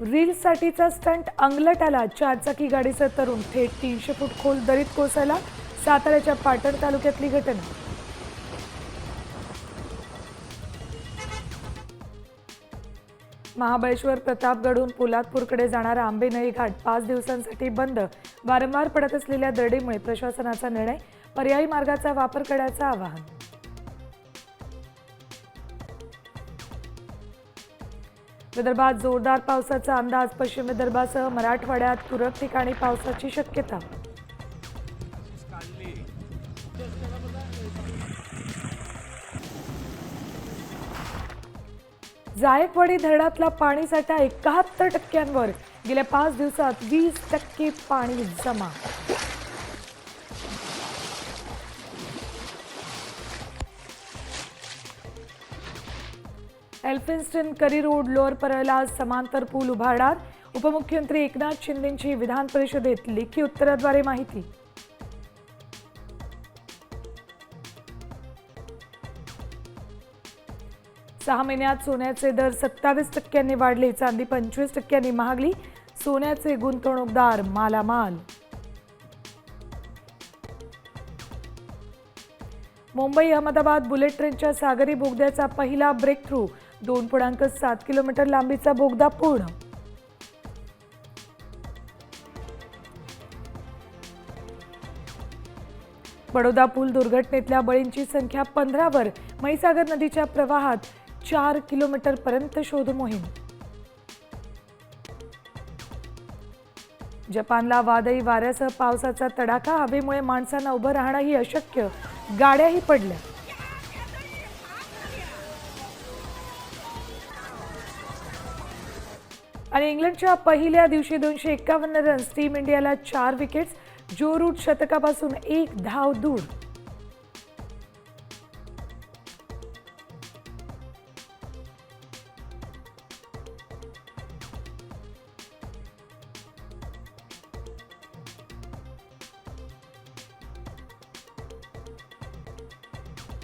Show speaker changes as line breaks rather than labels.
रील्ससाठीचा stunt अंगलट आला. चारचाकी गाडीचा तरुण थेट 300 फूट खोल दरीत कोसळला. साताऱ्याच्या पाटण तालुक्यातली घटना. महाबळेश्वर प्रतापगडहून पोलादपूरकडे जाणारा आंबेनळी घाट 5 दिवसांसाठी बंद. वारंवार पडत असलेल्या दरडीमुळे प्रशासनाचा निर्णय. पर्यायी मार्गाचा वापर करण्याचं आवाहन. विदर्भात जोरदार पावसाचा अंदाज. पश्चिम विदर्भासह मराठवाड्यात तुरळक ठिकाणी पावसाची शक्यता. जायकवाडी धरणातला पाणीसाठा 71% गेल्या 5 दिवसात 20% पाणी जमा. एल्फिन्स्टन करी रोड लोअर परळला समांतर पूल उभारणार. उपमुख्यमंत्री एकनाथ शिंदेंची विधान परिषदेत लेखी उत्तराद्वारे माहिती. सहा महिन्यात सोन्याचे दर 27% वाढले. चांदी 25% महागली. सोन्याचे गुंतवणूकदार मालामाल. मुंबई अहमदाबाद बुलेट ट्रेनच्या सागरी बोगद्याचा पहिला ब्रेक थ्रू. 2.7 किलोमीटर लांबीचा बोगदा पूर्ण. बडोदा पूल दुर्घटनेतल्या बळींची संख्या 15 वर. म्हैसागर नदीच्या प्रवाहात 4 किलोमीटरपर्यंत शोध मोहीम. जपानला वादळी वाऱ्यासह पावसाचा तडाखा. हवेमुळे माणसांना उभं राहणंही अशक्य. गाड्याही पडल्या. आणि इंग्लंडच्या पहिल्या दिवशी 251 रन्स. टीम इंडियाला 4 विकेट्स. जो रूट शतकापासून 1 धाव दूर.